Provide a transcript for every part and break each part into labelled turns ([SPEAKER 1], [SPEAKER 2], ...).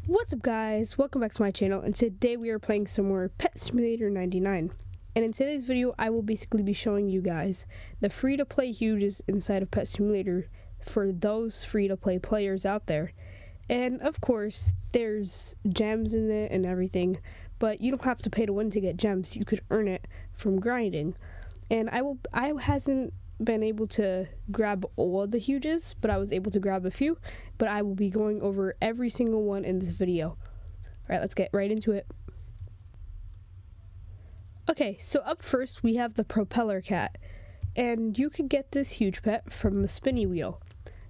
[SPEAKER 1] What's up guys, welcome back to my channel, and today we are playing some more Pet Simulator 99. And in today's video I will basically be showing you guys the free-to-play huges inside of Pet Simulator for those free-to-play players out there. And of course there's gems in it and everything, but you don't have to pay to win to get gems. You could earn it from grinding. And I hasn't been able to grab all the huges, but I was able to grab a few, but I will be going over every single one in this video. Alright, let's get right into it. Okay, so up first we have the Propeller Cat, and you can get this huge pet from the Spinny wheel.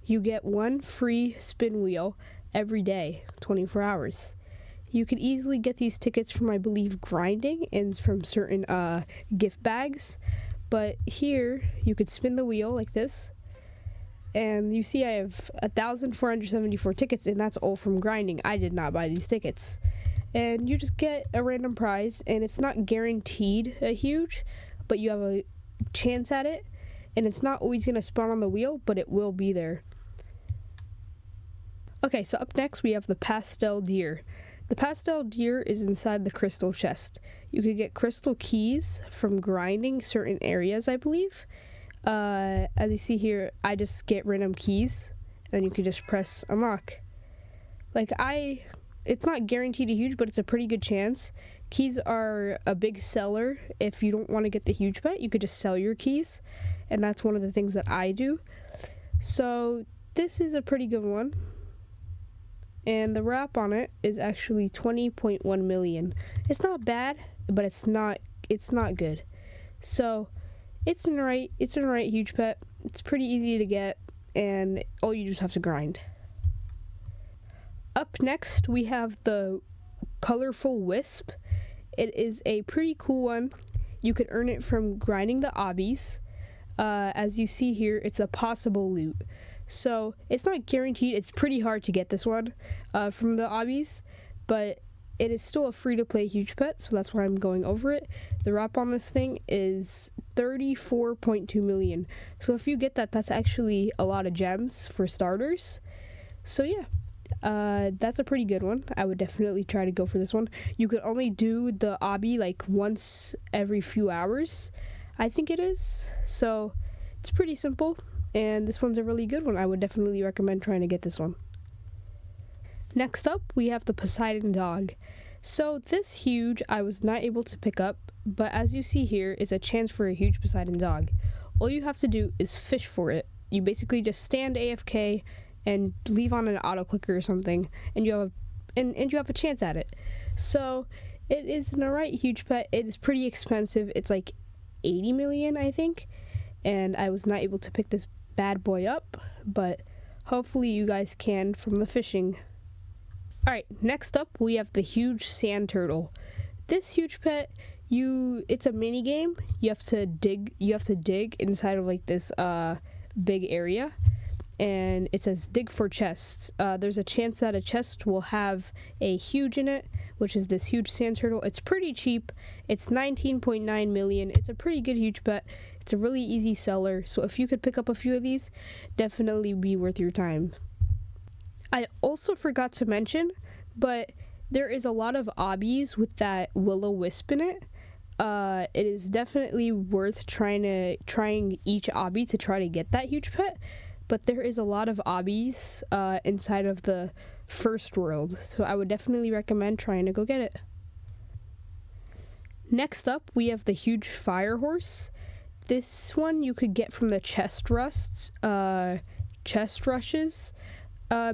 [SPEAKER 1] You get one free spin wheel every day, 24 hours. You can easily get these tickets from, I believe, grinding and from certain gift bags. But here, you could spin the wheel like this, and you see I have 1,474 tickets, and that's all from grinding. I did not buy these tickets. And you just get a random prize, and it's not guaranteed a huge, but you have a chance at it, and it's not always going to spawn on the wheel, but it will be there. Okay, so up next we have the Pastel Deer. The Pastel Deer is inside the crystal chest. You could get crystal keys from grinding certain areas, I believe. As you see here, I just get random keys, and you can just press unlock. It's not guaranteed a huge, but it's a pretty good chance. Keys are a big seller. If you don't want to get the huge pet, you could just sell your keys, and that's one of the things that I do. So this is a pretty good one. And the wrap on it is actually 20.1 million. It's not bad, but it's not good. So it's an alright huge pet. It's pretty easy to get, and all you just have to grind. Up next we have the Colorful Wisp. It is a pretty cool one. You could earn it from grinding the obbies. As you see here, it's a possible loot. So it's not guaranteed. It's pretty hard to get this one from the obbies, but it is still a free-to-play huge pet, so that's why I'm going over it. The wrap on this thing is 34.2 million. So if you get that, that's actually a lot of gems for starters. So yeah, that's a pretty good one. I would definitely try to go for this one. You could only do the obby like once every few hours, I think it is. So it's pretty simple. And this one's a really good one. I would definitely recommend trying to get this one. Next up, we have the Poseidon Dog. So this huge I was not able to pick up, but as you see here is a chance for a huge Poseidon Dog. All you have to do is fish for it. You basically just stand AFK and leave on an auto clicker or something, and you have a chance at it. So it is an alright huge pet. It is pretty expensive. It's like 80 million, I think, and I was not able to pick this bad boy up, but hopefully you guys can from the fishing. Alright, next up we have the huge sand turtle. This huge pet, it's a mini game. You have to dig inside of like this big area, and it says dig for chests. There's a chance that a chest will have a huge in it, which is this huge sand turtle. It's pretty cheap. It's 19.9 million. It's a pretty good huge pet. It's a really easy seller, so if you could pick up a few of these, definitely be worth your time. I also forgot to mention, but there is a lot of obbies with that Willow Wisp in it. It is definitely worth trying each obby to try to get that huge pet, but there is a lot of obbies inside of the first world, so I would definitely recommend trying to go get it. Next up, we have the huge fire horse. This one you could get from the chest rushes.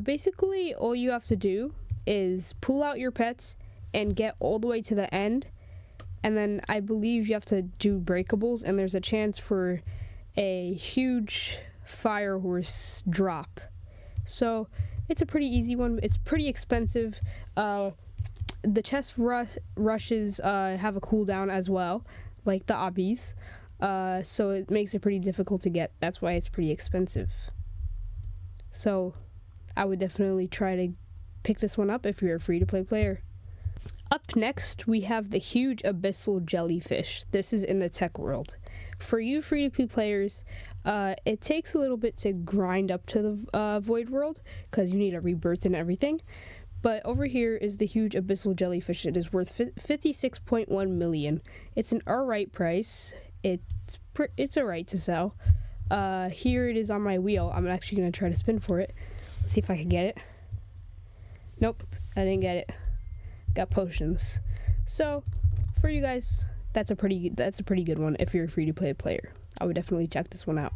[SPEAKER 1] Basically, all you have to do is pull out your pets and get all the way to the end, and then I believe you have to do breakables, and there's a chance for a huge fire horse drop. So it's a pretty easy one. It's pretty expensive. The chest rushes have a cooldown as well, like the obbies. So it makes it pretty difficult to get. That's why it's pretty expensive. So I would definitely try to pick this one up if you're a free-to-play player. Up next, we have the huge Abyssal Jellyfish. This is in the tech world. For you free-to-play players, it takes a little bit to grind up to the Void world, because you need a rebirth and everything. But over here is the huge abyssal jellyfish. It is worth 56.1 million. It's an alright price. It's alright to sell. Here it is on my wheel. I'm actually gonna try to spin for it. Let's see if I can get it. Nope, I didn't get it. Got potions. So for you guys, that's a pretty good one if you're a free-to-play player. I would definitely check this one out.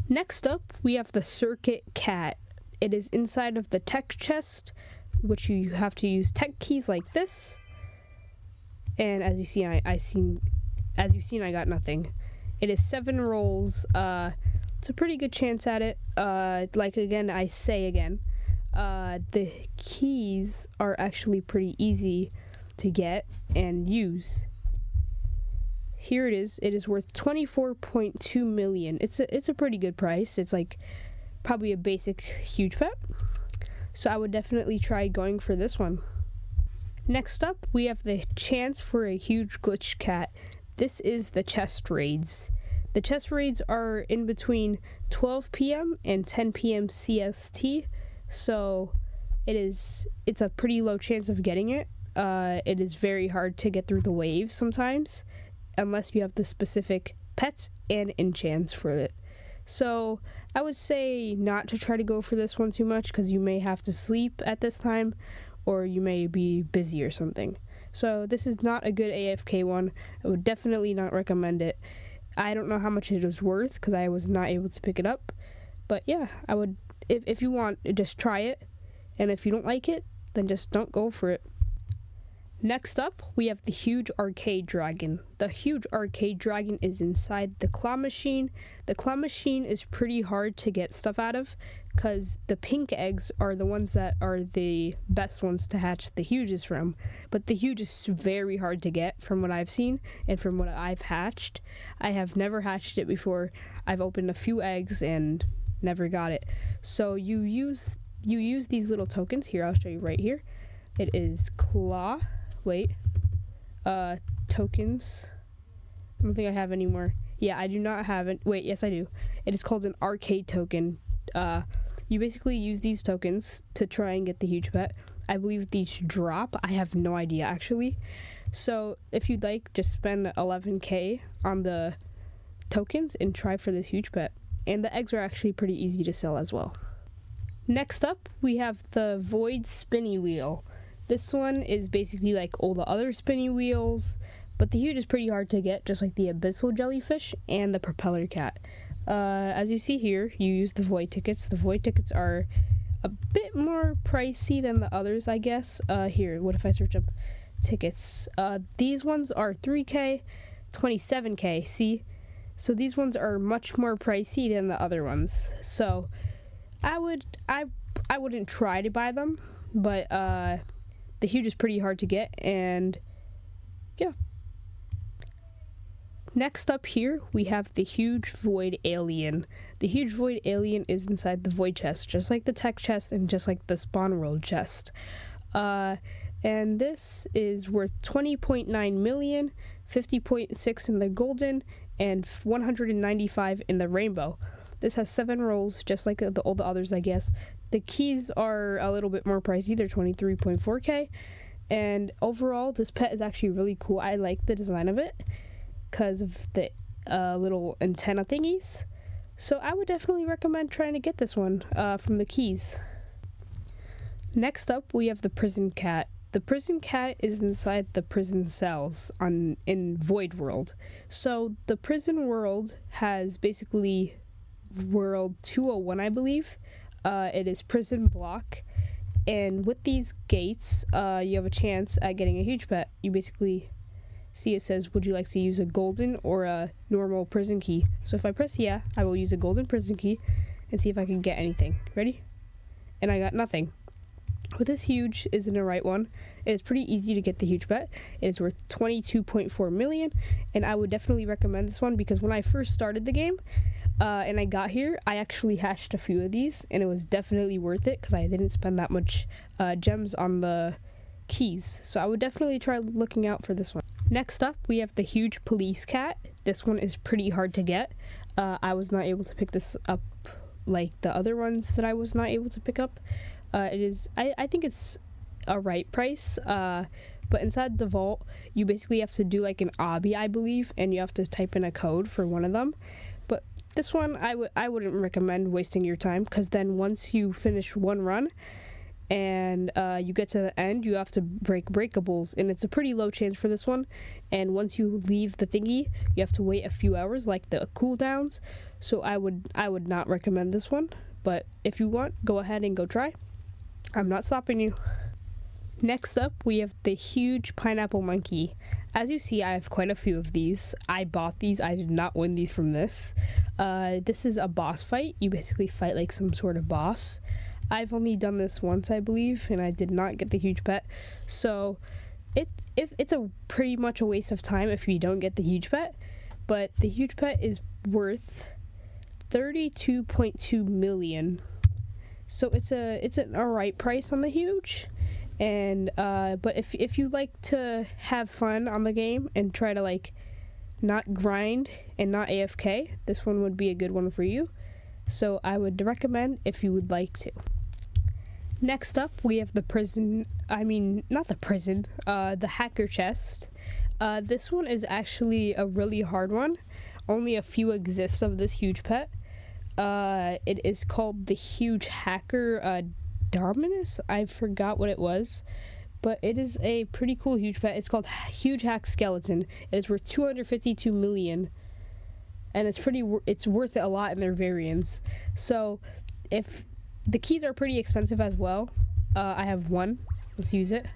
[SPEAKER 1] Next up, we have the Circuit Cat. It is inside of the tech chest, which you have to use tech keys like this. And as you see, I got nothing. It is 7 rolls. It's a pretty good chance at it. I say again, the keys are actually pretty easy to get and use. Here it is. It is worth 24.2 million. It's a pretty good price. It's like probably a basic huge pet. So I would definitely try going for this one. Next up, we have the chance for a huge glitch cat. This is the chest raids. The chest raids are in between 12 p.m. and 10 p.m. CST. So it's a pretty low chance of getting it. It is very hard to get through the waves sometimes, unless you have the specific pets and enchants for it. So I would say not to try to go for this one too much, because you may have to sleep at this time, or you may be busy or something. So this is not a good AFK one. I would definitely not recommend it. I don't know how much it was worth, because I was not able to pick it up. But yeah, I would, if you want, just try it. And if you don't like it, then just don't go for it. Next up, we have the huge arcade dragon. The huge arcade dragon is inside the claw machine. The claw machine is pretty hard to get stuff out of, because the pink eggs are the ones that are the best ones to hatch the huges from. But the huge is very hard to get from what I've seen and from what I've hatched. I have never hatched it before. I've opened a few eggs and never got it. So you use these little tokens. Here, I'll show you right here. It is claw. Tokens. I don't think I have any more. Yeah, I do not have it. Wait, yes I do. It is called an arcade token. You basically use these tokens to try and get the huge pet. I believe these drop. I have no idea actually. So if you'd like, just spend 11k on the tokens and try for this huge pet. And the eggs are actually pretty easy to sell as well. Next up, we have the Void Spinny Wheel. This one is basically like all the other spinny wheels, but the huge is pretty hard to get, just like the Abyssal Jellyfish and the Propeller Cat. As you see here, you use the void tickets. The void tickets are a bit more pricey than the others, I guess. Here, what if I search up tickets? These ones are 3k, 27k, see? So these ones are much more pricey than the other ones. So I wouldn't try to buy them, but the huge is pretty hard to get, and yeah. Next up here, we have the huge void alien. The huge void alien is inside the void chest, just like the tech chest and just like the spawn world chest. And this is worth 20.9 million, 50.6 in the golden, and 195 in the rainbow. This has 7 rolls, just like all the others, I guess. The keys are a little bit more pricey. They're 23.4k. And overall, this pet is actually really cool. I like the design of it because of the little antenna thingies. So I would definitely recommend trying to get this one from the keys. Next up, we have the Prison Cat. The Prison Cat is inside the prison cells in Void World. So the prison world has basically World 201, I believe. It is prison block, and with these gates, you have a chance at getting a huge pet. You basically see it says, would you like to use a golden or a normal prison key? So if I press yeah, I will use a golden prison key and see if I can get anything. Ready? And I got nothing. But this huge isn't the right one. It is pretty easy to get the huge pet. It is worth 22.4 million, and I would definitely recommend this one because when I first started the game, and I got here, I actually hatched a few of these, and it was definitely worth it because I didn't spend that much gems on the keys. So I would definitely try looking out for this one. Next up, we have the huge police cat. This one is pretty hard to get. I was not able to pick this up like the other ones that I was not able to pick up. I think it's a right price. But inside the vault, you basically have to do like an obby, I believe, and you have to type in a code for one of them. But this one, I wouldn't recommend wasting your time, because then once you finish one run and you get to the end, you have to break breakables, and it's a pretty low chance for this one. And once you leave the thingy, you have to wait a few hours, like the cooldowns. So I would not recommend this one. But if you want, go ahead and go try. I'm not stopping you. Next up, we have the huge pineapple monkey. As you see, I have quite a few of these. I bought these. I did not win these from this. This is a boss fight. You basically fight like some sort of boss. I've only done this once, I believe, and I did not get the huge pet. So it's a pretty much a waste of time if you don't get the huge pet. But the huge pet is worth 32.2 million. So it's an alright price on the huge. And but if you like to have fun on the game and try to like not grind and not AFK, this one would be a good one for you. So I would recommend if you would like to. Next up, we have the the hacker chest. This one is actually a really hard one. Only a few exist of this huge pet. It is called the huge hacker Dominus. I forgot what it was, but it is a pretty cool huge pet. It's called Huge Hack Skeleton. It is worth 252 million, and it's worth it a lot in their variants. So if the keys are pretty expensive as well, I have one. Let's use it.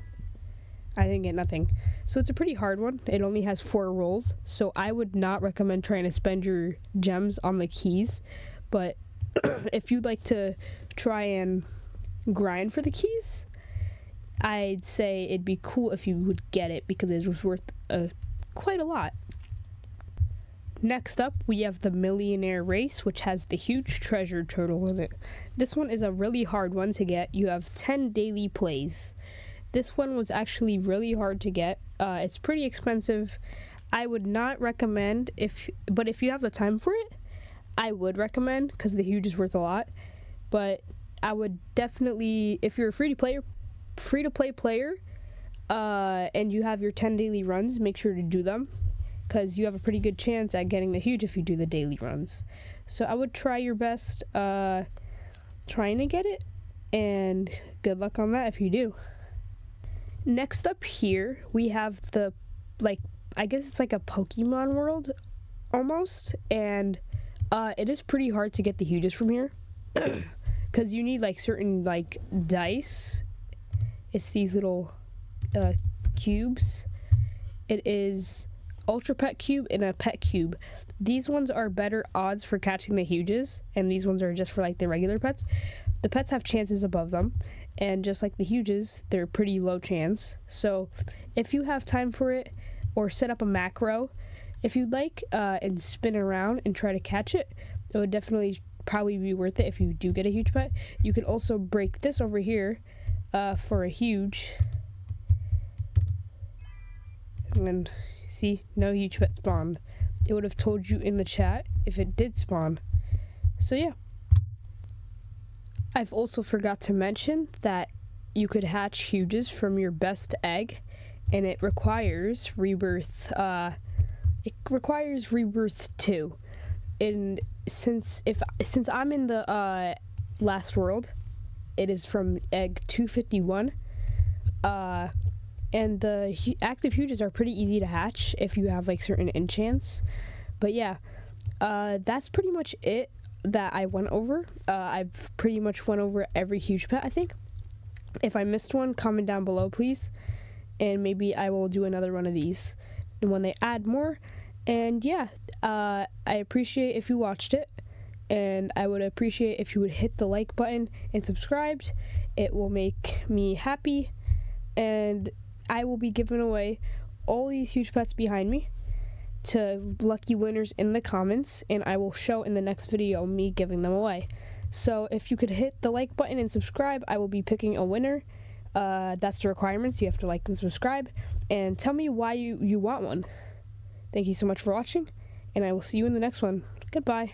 [SPEAKER 1] I didn't get nothing. So it's a pretty hard one. It only has 4 rolls, so I would not recommend trying to spend your gems on the keys. But if you'd like to try and grind for the keys, I'd say it'd be cool if you would get it, because it was worth quite a lot. Next up, we have the Millionaire Race, which has the huge treasure turtle in it. This one is a really hard one to get. You have 10 daily plays. This one was actually really hard to get. It's pretty expensive. I would not recommend, but if you have the time for it, I would recommend, because the huge is worth a lot. But I would definitely, if you're a free-to-play player, and you have your 10 daily runs, make sure to do them, because you have a pretty good chance at getting the huge if you do the daily runs. So I would try your best trying to get it, and good luck on that if you do. Next up here, we have the, I guess it's like a Pokemon world, almost, and it is pretty hard to get the huges from here. Because you need like certain like dice. It's these little cubes. It is Ultra Pet Cube and a Pet Cube. These ones are better odds for catching the huges, and these ones are just for like the regular pets. The pets have chances above them, and just like the huges, they're pretty low chance. So if you have time for it, or set up a macro, if you'd like, and spin around and try to catch it, it would definitely probably be worth it if you do get a huge pet. You could also break this over here for a huge, and see, no huge pet spawned. It would have told you in the chat if it did spawn. So yeah, I've also forgot to mention that you could hatch huges from your best egg, and it requires rebirth. It requires rebirth 2. And since I'm in the last world, it is from egg 251. And the active huges are pretty easy to hatch if you have like certain enchants. But yeah, that's pretty much it that I went over. I've pretty much went over every huge pet, I think. If I missed one, comment down below, please. And maybe I will do another one of these and when they add more. And yeah, I appreciate if you watched it, and I would appreciate if you would hit the like button and subscribed. It will make me happy, and I will be giving away all these huge pets behind me to lucky winners in the comments, and I will show in the next video me giving them away. So if you could hit the like button and subscribe, I will be picking a winner. That's the requirements. You have to like and subscribe, and tell me why you want one. Thank you so much for watching, and I will see you in the next one. Goodbye.